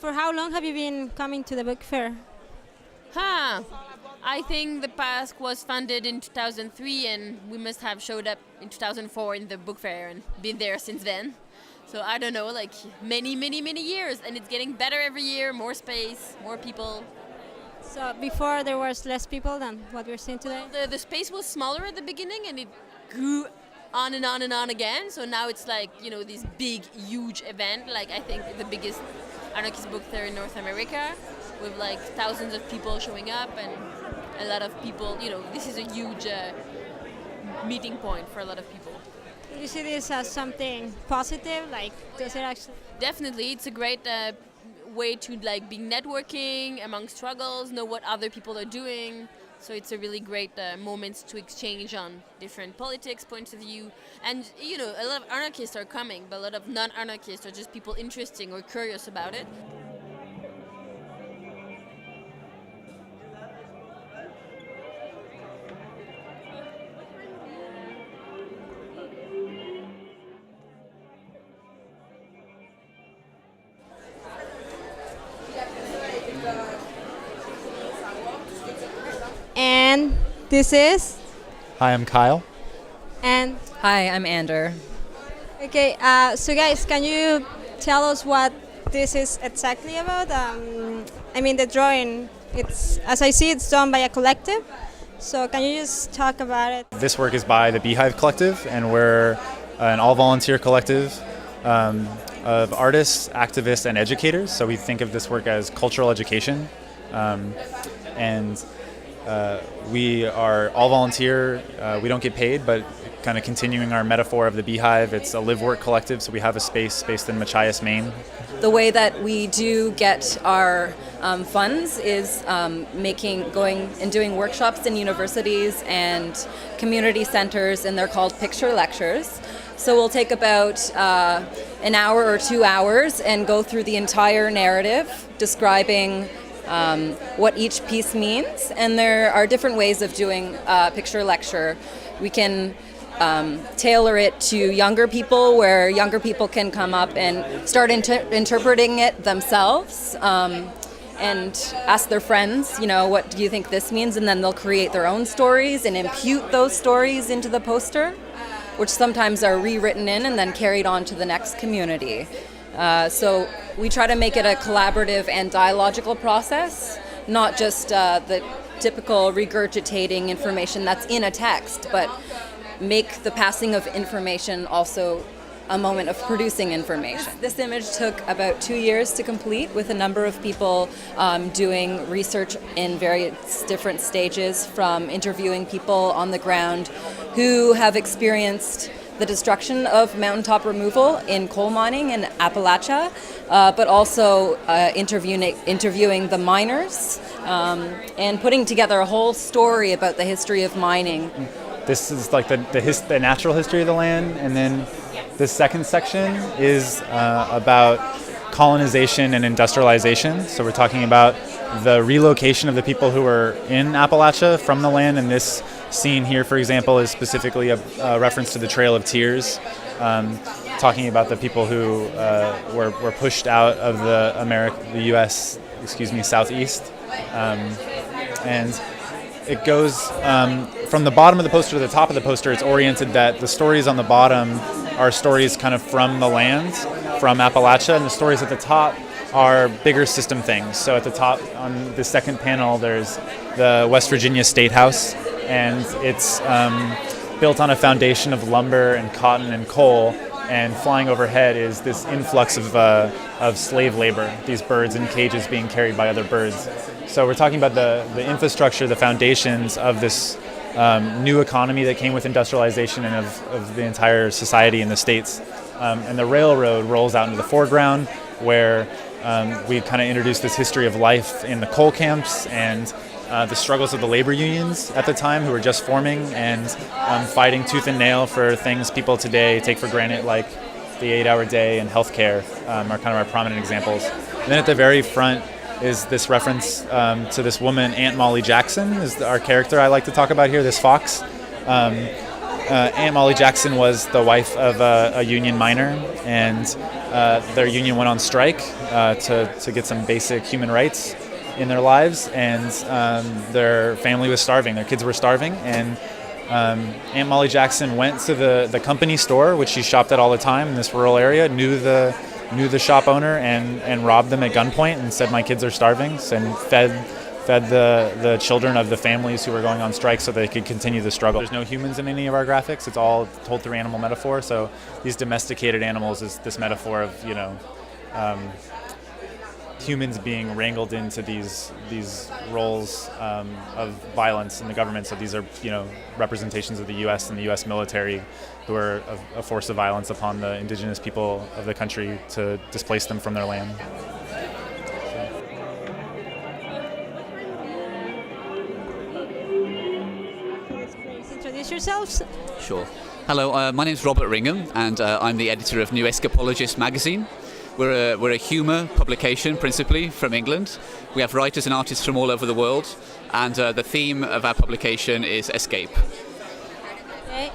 for how long have you been coming to the book fair? I think the PASC was funded in 2003 and we must have showed up in 2004 in the book fair and been there since then. So I don't know, like many years, and it's getting better every year, more space, more people. So before there was less people than what we're seeing today? The space was smaller at the beginning and it grew on and on and on again. So now it's like, this big, huge event, like I think the biggest Anarchist Bookfair in North America, with like thousands of people showing up and a lot of people, this is a huge meeting point for a lot of people. Do you see this as something positive? Like, does it actually? Definitely, it's a great way to like be networking among struggles, know what other people are doing. So it's a really great moment to exchange on different politics, points of view. And, a lot of anarchists are coming, but a lot of non-anarchists are just people interested or curious about it. And this is? Hi, I'm Kyle. And? Hi, I'm Ander. Okay, so guys, can you tell us what this is exactly about? The drawing, as I see, it's done by a collective. So can you just talk about it? This work is by the Beehive Collective, and we're an all-volunteer collective of artists, activists, and educators. So we think of this work as cultural education. We are all volunteer. We don't get paid, but kind of continuing our metaphor of the Beehive, it's a live-work collective, so we have a space based in Machias, Maine. The way that we do get our funds is going and doing workshops in universities and community centers, and they're called picture lectures. So we'll take about an hour or 2 hours and go through the entire narrative, describing what each piece means, and there are different ways of doing a picture lecture. We can tailor it to younger people, where younger people can come up and start interpreting it themselves and ask their friends, what do you think this means, and then they'll create their own stories and impute those stories into the poster, which sometimes are rewritten in and then carried on to the next community. So we try to make it a collaborative and dialogical process, not just the typical regurgitating information that's in a text, but make the passing of information also a moment of producing information. This image took about 2 years to complete, with a number of people doing research in various different stages, from interviewing people on the ground who have experienced the destruction of mountaintop removal in coal mining in Appalachia, but also interviewing the miners and putting together a whole story about the history of mining. This is like the natural history of the land, and then the second section is about colonization and industrialization. So we're talking about the relocation of the people who were in Appalachia from the land, and this scene here, for example, is specifically a reference to the Trail of Tears, talking about the people who were pushed out of the U.S. Southeast, and it goes from the bottom of the poster to the top of the poster. It's oriented that the stories on the bottom are stories kind of from the land, from Appalachia, and the stories at the top are bigger system things. So at the top, on the second panel, there's the West Virginia State House, and it's built on a foundation of lumber and cotton and coal, and flying overhead is this influx of slave labor, these birds in cages being carried by other birds. So we're talking about the infrastructure, the foundations of this new economy that came with industrialization and of the entire society in the States. And the railroad rolls out into the foreground, where we kind of introduce this history of life in the coal camps and the struggles of the labor unions at the time, who were just forming and fighting tooth and nail for things people today take for granted, like the 8-hour day and healthcare are kind of our prominent examples. And then at the very front is this reference to this woman, Aunt Molly Jackson, is our character I like to talk about here, this fox. Aunt Molly Jackson was the wife of a union miner, and their union went on strike to get some basic human rights in their lives, and their family was starving. Their kids were starving, and Aunt Molly Jackson went to the company store, which she shopped at all the time in this rural area, knew the shop owner, and robbed them at gunpoint and said, "My kids are starving," and fed the children of the families who were going on strike so they could continue the struggle. There's no humans in any of our graphics. It's all told through animal metaphor. So these domesticated animals is this metaphor of, humans being wrangled into these roles of violence in the government. So these are, representations of the U.S. and the U.S. military who are a force of violence upon the indigenous people of the country to displace them from their land. Introduce yourselves. Sure. Hello, my name is Robert Ringham, and I'm the editor of New Escapologist magazine. We're a humour publication, principally, from England. We have writers and artists from all over the world, and the theme of our publication is escape. Okay.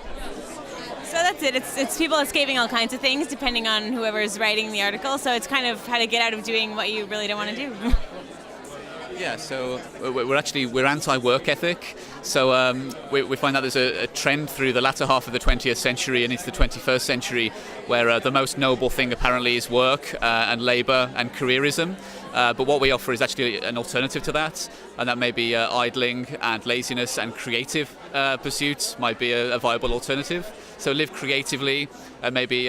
So that's it. It's people escaping all kinds of things, depending on whoever's writing the article. So it's kind of how to get out of doing what you really don't want to do. Yeah, so we're anti-work ethic. So we find that there's a trend through the latter half of the 20th century and into the 21st century where the most noble thing apparently is work and labour and careerism. But what we offer is actually an alternative to that, and that may be idling and laziness, and creative pursuits might be a viable alternative. So live creatively and maybe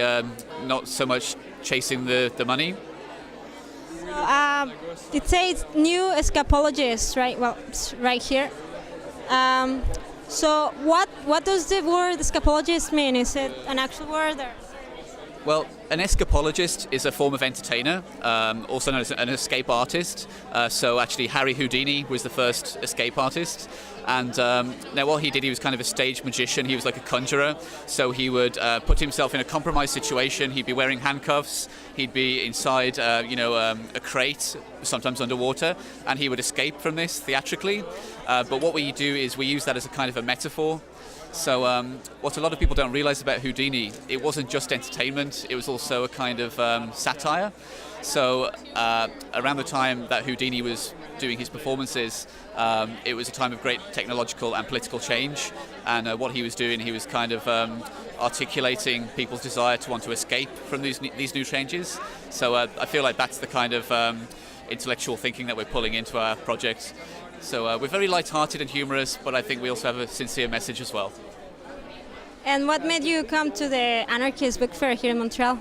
not so much chasing the money. It says new escapologist, right? Well, it's right here. So what does the word escapologist mean? Is it an actual word? Or? Well, an escapologist is a form of entertainer, also known as an escape artist. So actually Harry Houdini was the first escape artist. And now what he did, he was kind of a stage magician. He was like a conjurer. So he would put himself in a compromised situation. He'd be wearing handcuffs. He'd be inside, a crate, sometimes underwater. And he would escape from this theatrically. But what we do is we use that as a kind of a metaphor. So what a lot of people don't realize about Houdini, it wasn't just entertainment, it was also a kind of satire. So around the time that Houdini was doing his performances, it was a time of great technological and political change. And what he was doing, he was kind of articulating people's desire to want to escape from these new changes. So I feel like that's the kind of intellectual thinking that we're pulling into our project. So we're very light-hearted and humorous, but I think we also have a sincere message as well. And what made you come to the Anarchist Bookfair here in Montreal?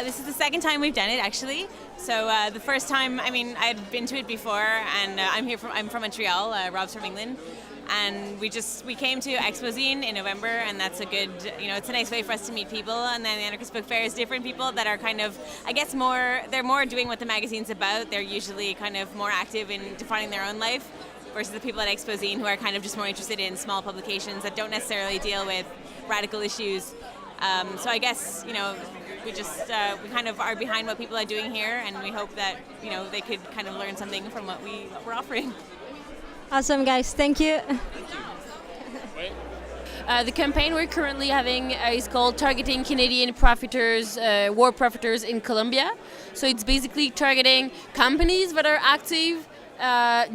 This is the second time we've done it, actually. So the first time, I had been to it before, and I'm from Montreal. Rob's from England, and we came to Exposine in November, and that's a good, it's a nice way for us to meet people. And then the Anarchist Bookfair is different people that are kind of, I guess, they're more doing what the magazine's about. They're usually kind of more active in defining their own life, versus the people at Exposine who are kind of just more interested in small publications that don't necessarily deal with radical issues. So I guess, we we kind of are behind what people are doing here, and we hope that, they could kind of learn something from what we're offering. Awesome, guys. Thank you. The campaign we're currently having is called Targeting Canadian Profiteers, War Profiteers in Colombia. So it's basically targeting companies that are active,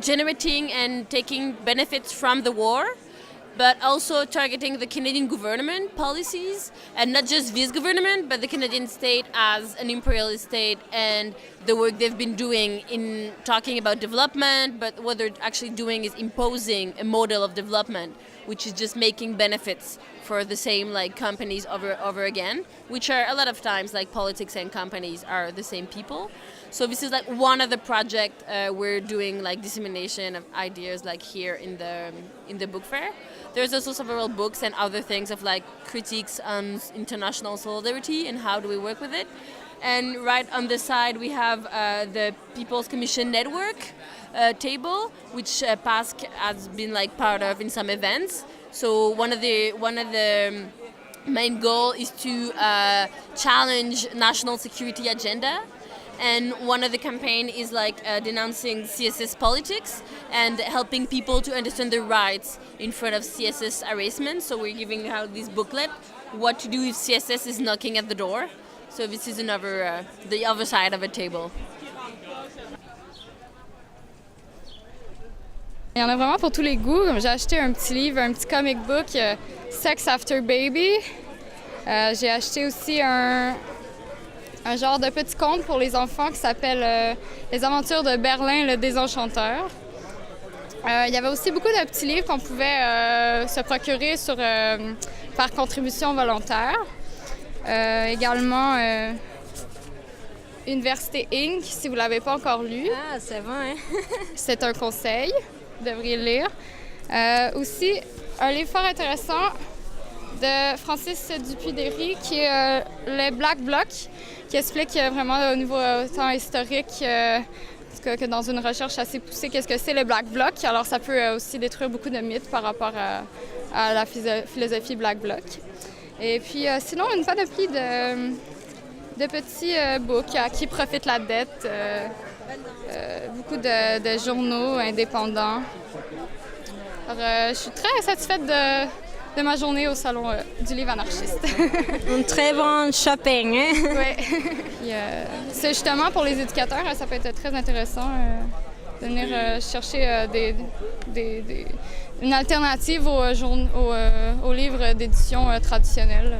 generating and taking benefits from the war, but also targeting the Canadian government policies, and not just this government, but the Canadian state as an imperialist state, and the work they've been doing in talking about development, but what they're actually doing is imposing a model of development, which is just making benefits for the same companies over again, which are a lot of times politics and companies are the same people. So this is one of the projects we're doing, dissemination of ideas here in the book fair. There's also several books and other things of critiques on international solidarity and how do we work with it. And right on the side we have the People's Commission Network table, which PASC has been part of in some events. So one of the main goal is to challenge national security agenda and one of the campaign is like denouncing CSS politics and helping people to understand their rights in front of CSS harassment. So we're giving out this booklet, what to do if CSS is knocking at the door. So this is another, the other side of a table. Il y en a vraiment pour tous les goûts. J'ai acheté un petit livre, un petit comic book, Sex After Baby. J'ai acheté aussi un genre de petit conte pour les enfants qui s'appelle Les aventures de Berlin, le désenchanteur. Il y avait aussi beaucoup de petits livres qu'on pouvait se procurer par contribution volontaire. Également, Université Inc., si vous ne l'avez pas encore lu. Ah, c'est vrai. C'est un conseil, vous devriez le lire. Aussi, un livre fort intéressant de Francis Dupuy-Derry qui est le Black Bloc, qui explique vraiment au niveau autant historique que dans une recherche assez poussée qu'est-ce que c'est le Black Bloc. Alors ça peut aussi détruire beaucoup de mythes par rapport à la philosophie Black Bloc. Et puis sinon, une panoplie de petits books à qui profite la dette, beaucoup de journaux indépendants. Alors, je suis très satisfaite de ma journée au salon du livre anarchiste. Un très bon shopping. Hein? Oui. C'est justement pour les éducateurs, ça peut être très intéressant de venir chercher une alternative aux livres d'édition traditionnels.